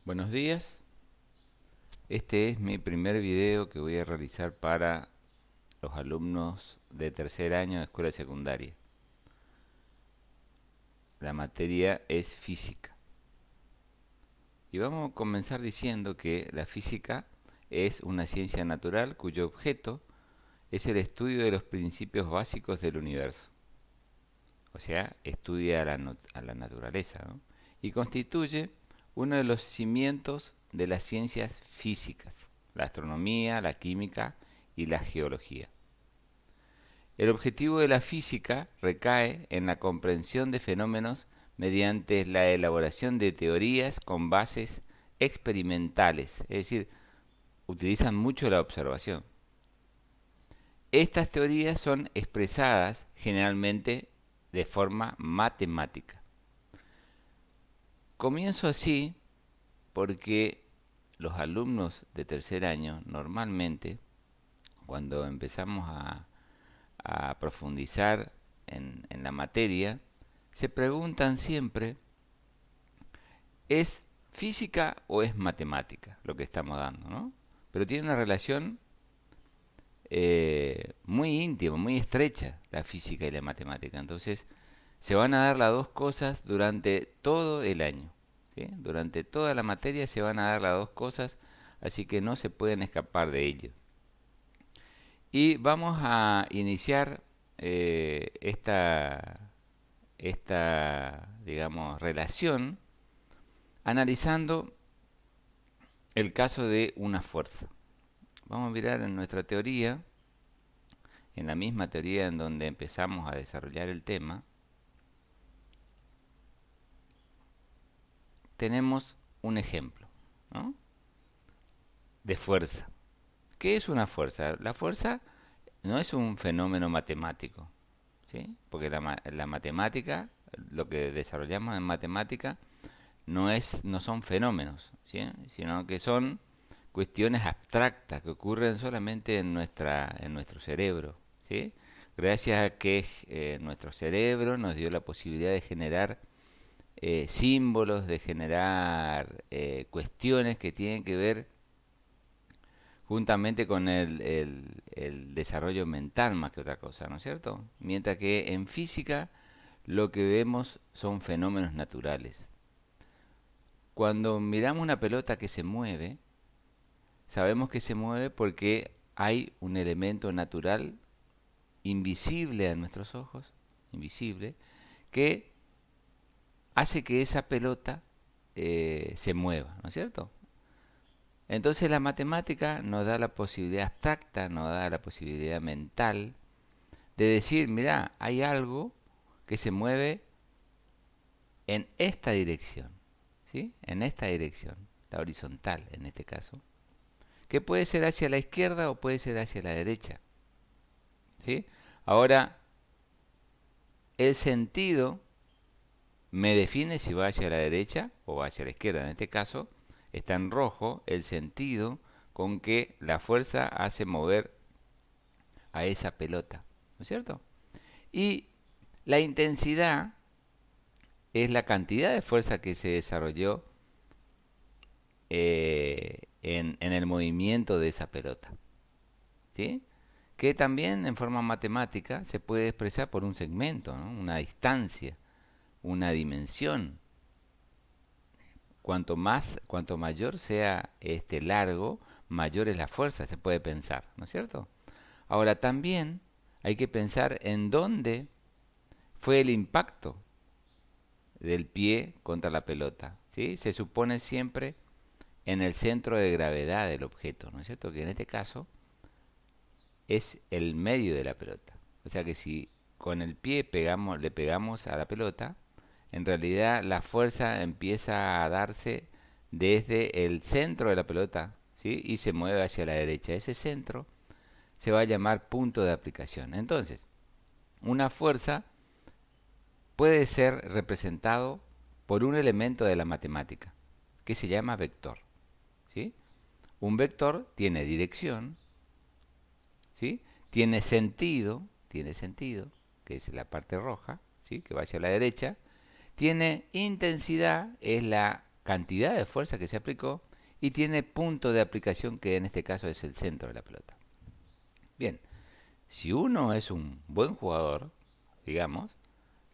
Buenos días, este es mi primer video que voy a realizar para los alumnos de tercer año de escuela secundaria. La materia es física. Y vamos a comenzar diciendo que la física es una ciencia natural cuyo objeto es el estudio de los principios básicos del universo. O sea, estudia a la naturaleza, ¿no? Y constituye uno de los cimientos de las ciencias físicas, la astronomía, la química y la geología. El objetivo de la física recae en la comprensión de fenómenos mediante la elaboración de teorías con bases experimentales, es decir, utilizan mucho la observación. Estas teorías son expresadas generalmente de forma matemática. Comienzo así porque los alumnos de tercer año normalmente, cuando empezamos a profundizar en la materia, se preguntan siempre, ¿es física o es matemática lo que estamos dando, ¿no? Pero tiene una relación muy íntima, muy estrecha, la física y la matemática. Entonces, se van a dar las dos cosas durante todo el año, ¿sí? Durante toda la materia se van a dar las dos cosas, así que no se pueden escapar de ello. Y vamos a iniciar esta, digamos, relación analizando el caso de una fuerza. Vamos a mirar en nuestra teoría, en la misma teoría en donde empezamos a desarrollar el tema, tenemos un ejemplo, ¿no?, de fuerza. ¿Qué es una fuerza? La fuerza no es un fenómeno matemático, ¿sí? Porque la matemática, lo que desarrollamos en matemática, no son fenómenos, ¿sí? Sino que son cuestiones abstractas que ocurren solamente en nuestro cerebro, ¿sí? Gracias a que nuestro cerebro nos dio la posibilidad de generar símbolos, de generar cuestiones que tienen que ver juntamente con el desarrollo mental más que otra cosa, ¿no es cierto? Mientras que en física lo que vemos son fenómenos naturales. Cuando miramos una pelota que se mueve, sabemos que se mueve porque hay un elemento natural invisible a nuestros ojos, invisible, que hace que esa pelota se mueva, ¿no es cierto? Entonces la matemática nos da la posibilidad abstracta, nos da la posibilidad mental de decir, mira, hay algo que se mueve en esta dirección, ¿sí? En esta dirección, la horizontal en este caso, que puede ser hacia la izquierda o puede ser hacia la derecha, ¿sí? Ahora, el sentido me define si va hacia la derecha o hacia la izquierda. En este caso, está en rojo el sentido con que la fuerza hace mover a esa pelota, ¿no es cierto? Y la intensidad es la cantidad de fuerza que se desarrolló en el movimiento de esa pelota, ¿sí? Que también en forma matemática se puede expresar por un segmento, ¿no?, una distancia, una dimensión. Cuanto mayor sea este largo, mayor es la fuerza, se puede pensar, ¿no es cierto? Ahora también hay que pensar en dónde fue el impacto del pie contra la pelota, ¿sí? Se supone siempre en el centro de gravedad del objeto, ¿no es cierto? Que en este caso es el medio de la pelota. O sea que si con el pie le pegamos a la pelota, en realidad la fuerza empieza a darse desde el centro de la pelota, ¿sí?, y se mueve hacia la derecha. Ese centro se va a llamar punto de aplicación. Entonces, una fuerza puede ser representado por un elemento de la matemática, que se llama vector, ¿sí? Un vector tiene dirección, ¿sí?, tiene sentido, que es la parte roja, ¿sí?, que va hacia la derecha, tiene intensidad, es la cantidad de fuerza que se aplicó y tiene punto de aplicación que en este caso es el centro de la pelota. Bien, si uno es un buen jugador, digamos,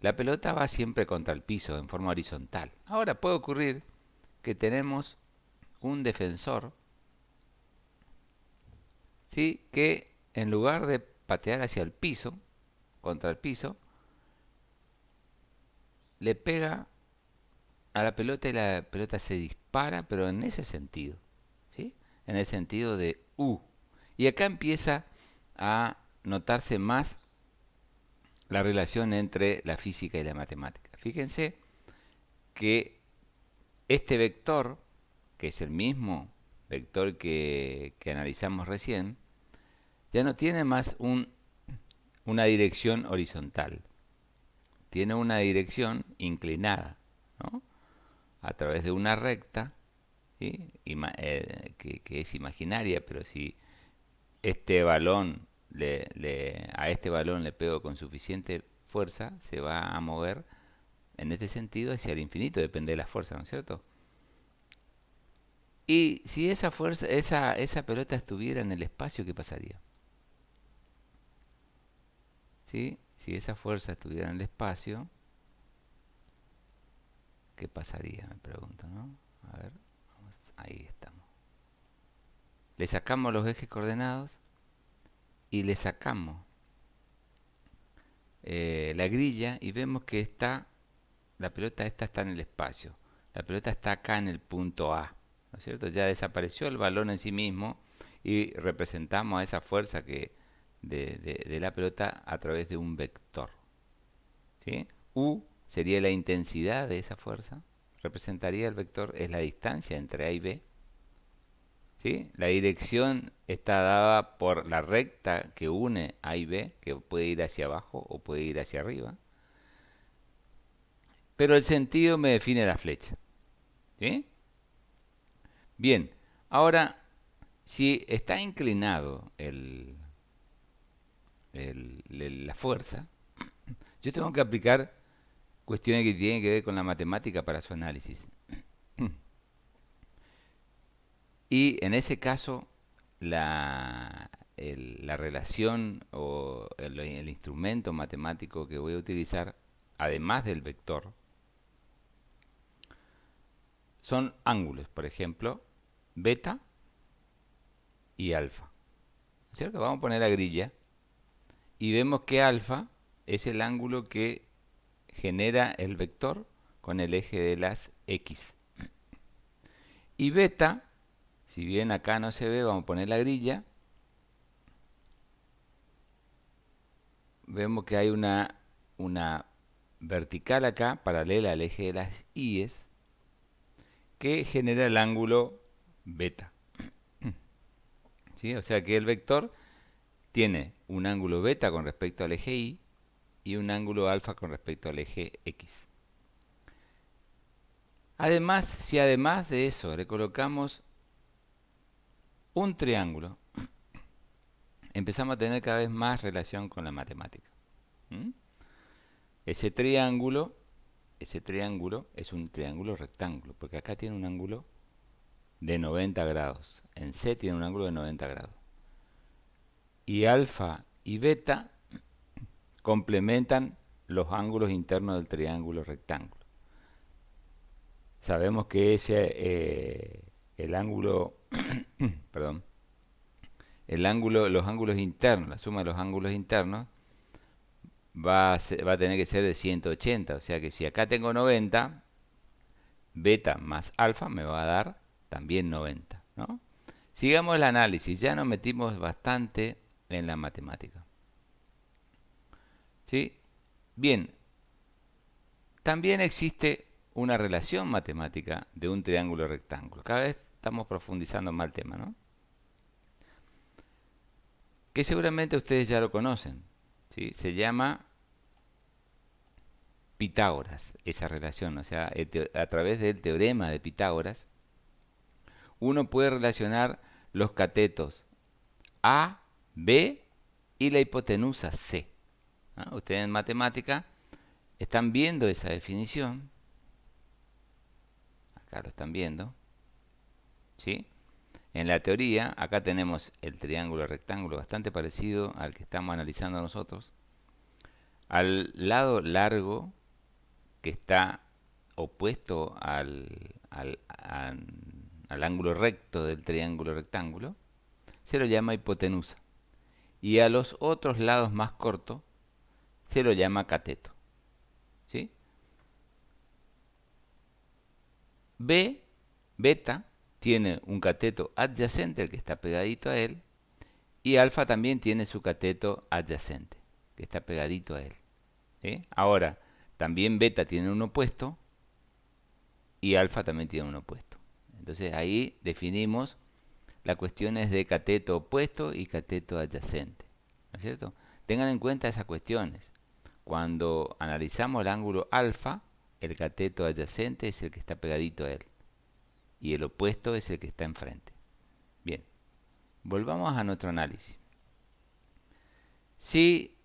la pelota va siempre contra el piso en forma horizontal. Ahora puede ocurrir que tenemos un defensor, ¿sí?, que en lugar de patear hacia el piso, contra el piso, le pega a la pelota y la pelota se dispara, pero en ese sentido, ¿sí? En el sentido de U. Y acá empieza a notarse más la relación entre la física y la matemática. Fíjense que este vector, que es el mismo vector que analizamos recién, ya no tiene más una dirección horizontal, tiene una dirección inclinada, ¿no?, a través de una recta, ¿sí?, que es imaginaria, pero si este balón a este balón le pego con suficiente fuerza, se va a mover en este sentido hacia el infinito, depende de la fuerza, ¿no es cierto? Y si esa fuerza, esa pelota estuviera en el espacio, ¿qué pasaría? ¿Sí? Si esa fuerza estuviera en el espacio, ¿qué pasaría? Me pregunto, ¿no? A ver, ahí estamos. Le sacamos los ejes coordenados y le sacamos la grilla y vemos que la pelota esta está en el espacio. La pelota está acá en el punto A, ¿no es cierto? Ya desapareció el balón en sí mismo y representamos a esa fuerza de la pelota a través de un vector, ¿sí? U sería la intensidad de esa fuerza, representaría el vector, es la distancia entre A y B, ¿sí? La dirección está dada por la recta que une A y B, que puede ir hacia abajo o puede ir hacia arriba, pero el sentido me define la flecha, ¿sí? Bien, ahora, si está inclinado la fuerza, yo tengo que aplicar cuestiones que tienen que ver con la matemática para su análisis. Y en ese caso, la relación o el instrumento matemático que voy a utilizar, además del vector, son ángulos, por ejemplo, beta y alfa, ¿cierto? Vamos a poner la grilla y vemos que alfa es el ángulo que genera el vector con el eje de las X. Y beta, si bien acá no se ve, vamos a poner la grilla, vemos que hay una vertical acá, paralela al eje de las Y's, que genera el ángulo beta, ¿sí? O sea que el vector tiene un ángulo beta con respecto al eje Y y un ángulo alfa con respecto al eje X. Además, si además de eso le colocamos un triángulo, empezamos a tener cada vez más relación con la matemática. ¿Mm? Ese triángulo es un triángulo rectángulo, porque acá tiene un ángulo de 90 grados. En C tiene un ángulo de 90 grados. Y alfa y beta complementan los ángulos internos del triángulo rectángulo. Sabemos que el ángulo, perdón, los ángulos internos, la suma de los ángulos internos va a tener que ser de 180. O sea que si acá tengo 90, beta más alfa me va a dar también 90, ¿no? Sigamos el análisis, ya nos metimos bastante en la matemática, ¿sí? Bien, también existe una relación matemática de un triángulo rectángulo. Cada vez estamos profundizando más el tema, ¿no? Que seguramente ustedes ya lo conocen, ¿sí? Se llama Pitágoras, esa relación. O sea, a través del teorema de Pitágoras, uno puede relacionar los catetos A, B y la hipotenusa C, ¿no? Ustedes en matemática están viendo esa definición. Acá lo están viendo, ¿sí? En la teoría, acá tenemos el triángulo rectángulo bastante parecido al que estamos analizando nosotros. Al lado largo, que está opuesto al ángulo recto del triángulo rectángulo, se lo llama hipotenusa. Y a los otros lados más cortos se lo llama cateto. ¿Sí? Beta, tiene un cateto adyacente, el que está pegadito a él, y alfa también tiene su cateto adyacente, que está pegadito a él. ¿Sí? Ahora, también beta tiene un opuesto y alfa también tiene un opuesto. Entonces ahí definimos las cuestiones de cateto opuesto y cateto adyacente. ¿No es cierto? Tengan en cuenta esas cuestiones. Cuando analizamos el ángulo alfa, el cateto adyacente es el que está pegadito a él y el opuesto es el que está enfrente. Bien, volvamos a nuestro análisis. Si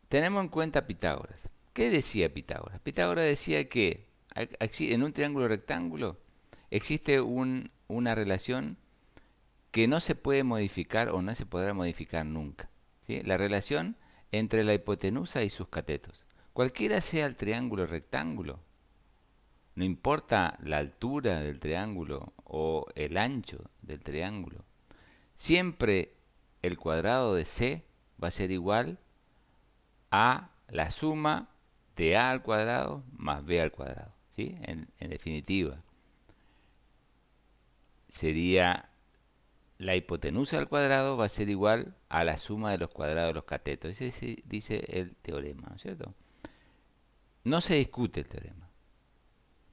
tenemos en cuenta Pitágoras, ¿qué decía Pitágoras? Pitágoras decía que en un triángulo rectángulo existe una relación que no se puede modificar o no se podrá modificar nunca. ¿Sí? La relación entre la hipotenusa y sus catetos. Cualquiera sea el triángulo rectángulo, no importa la altura del triángulo o el ancho del triángulo, siempre el cuadrado de C va a ser igual a la suma de A al cuadrado más B al cuadrado. ¿Sí? En definitiva, sería la hipotenusa al cuadrado va a ser igual a la suma de los cuadrados de los catetos. Ese dice el teorema, ¿no es cierto? No se discute el teorema,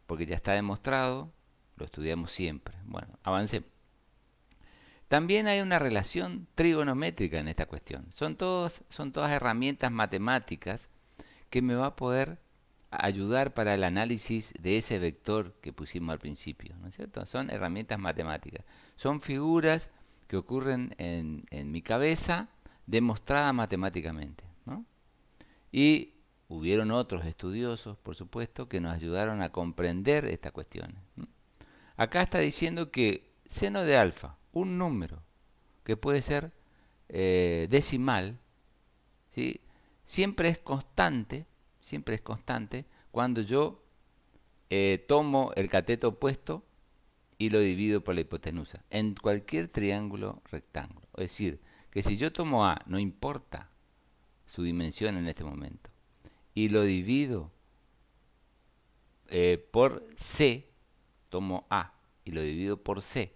porque ya está demostrado, lo estudiamos siempre. Bueno, avancemos. También hay una relación trigonométrica en esta cuestión. Son todas herramientas matemáticas que me va a poder ayudar para el análisis de ese vector que pusimos al principio, ¿no es cierto? Son herramientas matemáticas. Son figuras que ocurren en mi cabeza demostradas matemáticamente, ¿no? Y hubieron otros estudiosos, por supuesto, que nos ayudaron a comprender estas cuestiones, ¿no? Acá está diciendo que seno de alfa, un número que puede ser decimal, ¿sí? Siempre es constante, siempre es constante cuando yo tomo el cateto opuesto y lo divido por la hipotenusa, en cualquier triángulo rectángulo. Es decir, que si yo tomo A, no importa su dimensión en este momento, y lo divido por C, tomo A y lo divido por C,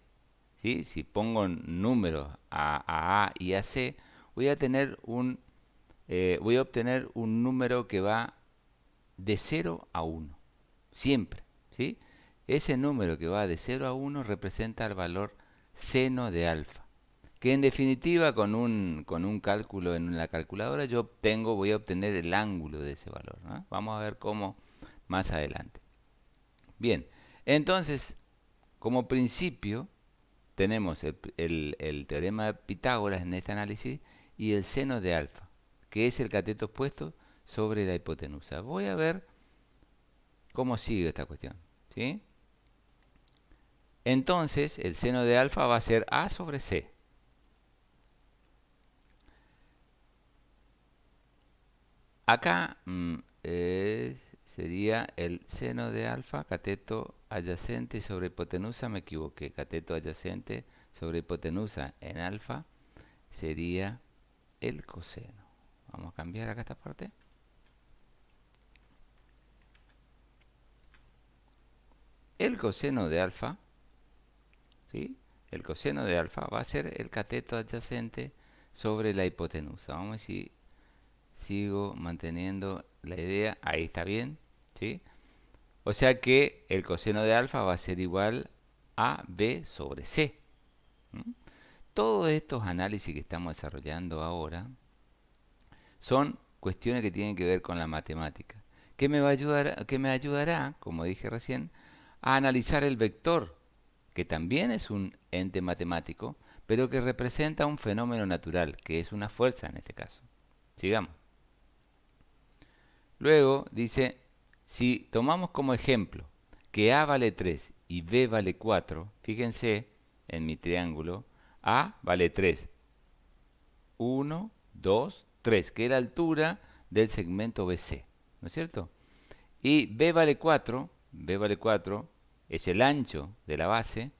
¿sí? Si pongo números a y a C, voy a obtener un número que va de 0 a 1, siempre, ¿sí? Ese número que va de 0 a 1 representa el valor seno de alfa, que en definitiva con un cálculo en la calculadora voy a obtener el ángulo de ese valor, ¿no? Vamos a ver cómo más adelante. Bien, entonces, como principio, tenemos el teorema de Pitágoras en este análisis y el seno de alfa, que es el cateto opuesto sobre la hipotenusa. Voy a ver cómo sigue esta cuestión, ¿sí? Entonces, el seno de alfa va a ser A sobre C. Acá sería el seno de alfa, cateto adyacente sobre hipotenusa, me equivoqué, cateto adyacente sobre hipotenusa en alfa sería el coseno. Vamos a cambiar acá esta parte. El coseno de alfa, ¿sí? El coseno de alfa va a ser el cateto adyacente sobre la hipotenusa. Vamos a ver si sigo manteniendo la idea. Ahí está bien, ¿sí? O sea que el coseno de alfa va a ser igual a B sobre C. ¿Mm? Todos estos análisis que estamos desarrollando ahora son cuestiones que tienen que ver con la matemática, que me ayudará, como dije recién, a analizar el vector, que también es un ente matemático, pero que representa un fenómeno natural, que es una fuerza en este caso. Sigamos. Luego dice, Si tomamos como ejemplo que A vale 3 y B vale 4, fíjense en mi triángulo, A vale 3, 1, 2, 3, que es la altura del segmento BC, ¿no es cierto? Y B vale 4 es el ancho de la base,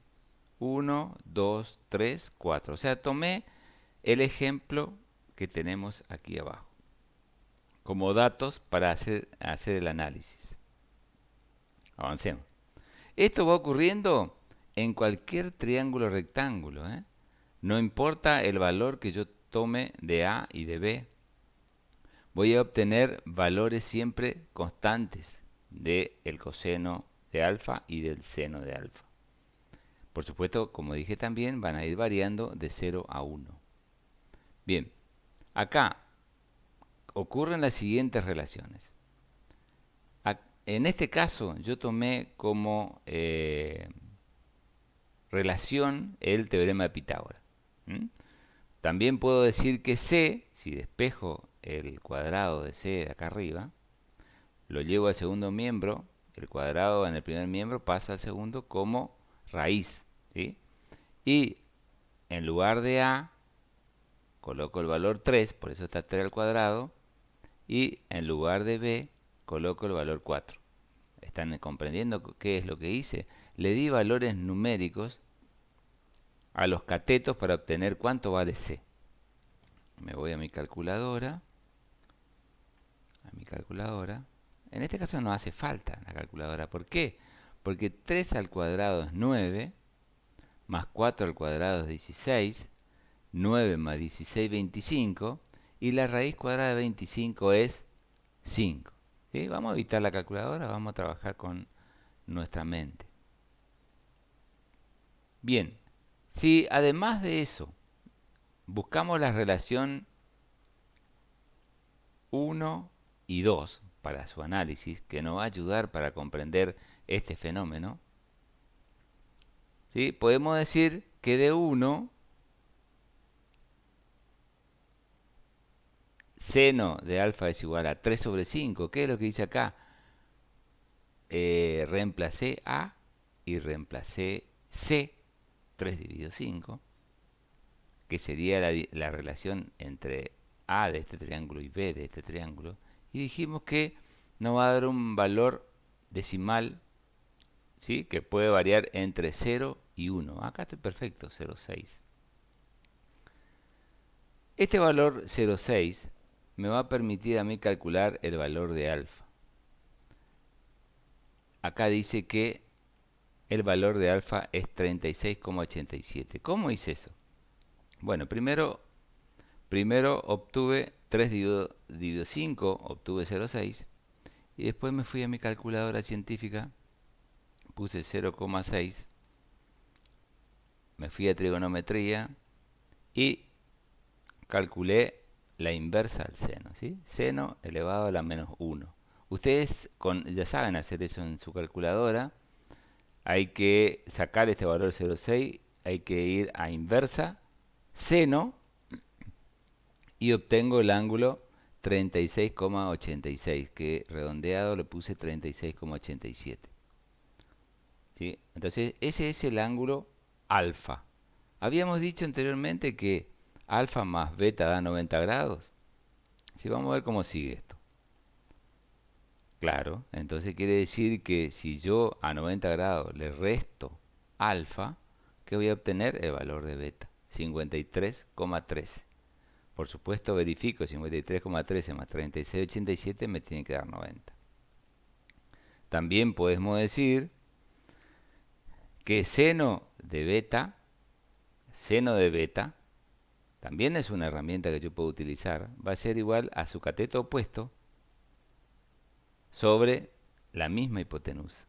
1, 2, 3, 4. O sea, tomé el ejemplo que tenemos aquí abajo como datos para hacer el análisis. Avancemos. Esto va ocurriendo en cualquier triángulo rectángulo, ¿eh? No importa el valor que yo tome de A y de B, voy a obtener valores siempre constantes del coseno de alfa y del seno de alfa. Por supuesto, como dije también, van a ir variando de 0 a 1. Bien, acá ocurren las siguientes relaciones. En este caso, yo tomé como relación el teorema de Pitágoras. ¿Mm? También puedo decir que C, si despejo el cuadrado de C de acá arriba, lo llevo al segundo miembro, el cuadrado en el primer miembro pasa al segundo como raíz, ¿sí? Y en lugar de A, coloco el valor 3, por eso está 3 al cuadrado, y en lugar de B, coloco el valor 4. ¿Están comprendiendo qué es lo que hice? Le di valores numéricos a los catetos para obtener cuánto vale C. Me voy a mi calculadora. En este caso no hace falta la calculadora. ¿Por qué? Porque 3 al cuadrado es 9, más 4 al cuadrado es 16, 9 más 16, 25, y la raíz cuadrada de 25 es 5. ¿Sí? Vamos a evitar la calculadora, vamos a trabajar con nuestra mente. Bien, si además de eso buscamos la relación 1 y 2 para su análisis, que nos va a ayudar para comprender este fenómeno, ¿sí? Podemos decir que de 1, seno de alfa es igual a 3 sobre 5. ¿Qué es lo que dice acá? Reemplacé A y reemplacé C, 3 dividido 5, que sería la relación entre A de este triángulo y B de este triángulo, y dijimos que nos va a dar un valor decimal, ¿sí? Que puede variar entre 0 y 1. Acá estoy perfecto, 0,6. Este valor 0,6 me va a permitir a mí calcular el valor de alfa. Acá dice que el valor de alfa es 36,87. ¿Cómo hice eso? Bueno, primero obtuve 3 dividido 5, obtuve 0,6. Y después me fui a mi calculadora científica, puse 0,6, me fui a trigonometría y calculé la inversa al seno, ¿sí? Seno elevado a la menos 1. Ustedes ya saben hacer eso en su calculadora. Hay que sacar este valor 0,6, hay que ir a inversa, seno, y obtengo el ángulo 36,86, que redondeado le puse 36,87. ¿Sí? Entonces, ese es el ángulo alfa. Habíamos dicho anteriormente que alfa más beta da 90 grados. Sí, vamos a ver cómo sigue esto. Claro, entonces quiere decir que si yo a 90 grados le resto alfa, ¿qué voy a obtener? El valor de beta, 53,13. Por supuesto verifico 53,13 más 36,87 me tiene que dar 90. También podemos decir que seno de beta, también es una herramienta que yo puedo utilizar, va a ser igual a su cateto opuesto sobre la misma hipotenusa.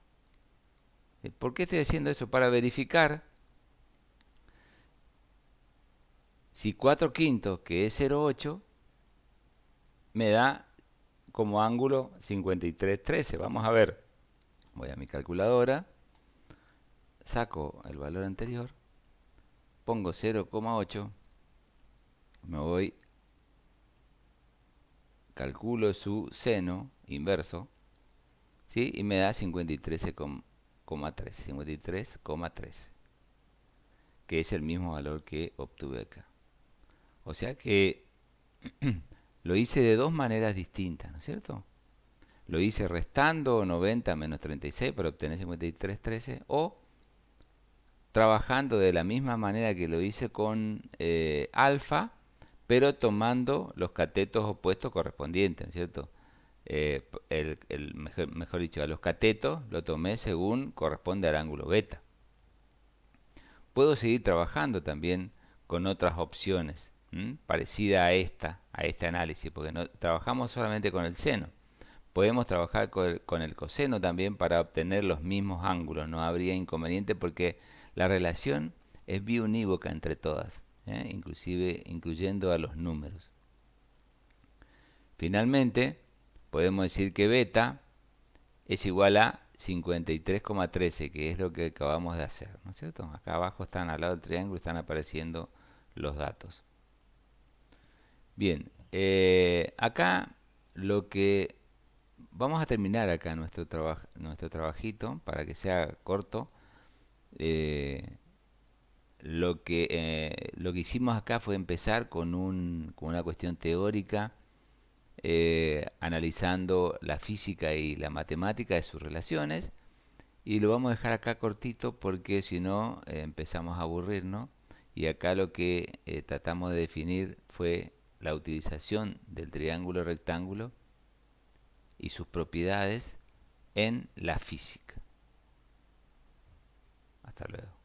¿Por qué estoy haciendo eso? Para verificar si 4 quintos, que es 0,8, me da como ángulo 53,13. Vamos a ver. Voy a mi calculadora, saco el valor anterior, pongo 0,8, me voy, calculo su seno inverso, ¿sí? Y me da 53,13, 53,13, que es el mismo valor que obtuve acá. O sea que lo hice de dos maneras distintas, ¿no es cierto? Lo hice restando 90 menos 36 para obtener 53,13, o trabajando de la misma manera que lo hice con alfa, pero tomando los catetos opuestos correspondientes, ¿no es cierto? Mejor dicho, a los catetos lo tomé según corresponde al ángulo beta. Puedo seguir trabajando también con otras opciones, parecida a este análisis, porque no trabajamos solamente con el seno. Podemos trabajar con el coseno también para obtener los mismos ángulos, no habría inconveniente porque la relación es biunívoca entre todas, inclusive incluyendo a los números. Finalmente, podemos decir que beta es igual a 53,13, que es lo que acabamos de hacer, ¿no es cierto? Acá abajo están al lado del triángulo, están apareciendo los datos. Bien, acá lo que vamos a terminar acá nuestro trabajito para que sea corto. Eh, lo que hicimos acá fue empezar con una cuestión teórica, analizando la física y la matemática de sus relaciones, y lo vamos a dejar acá cortito porque si no empezamos a aburrirnos. Y acá lo que tratamos de definir fue la utilización del triángulo rectángulo y sus propiedades en la física. Hasta luego.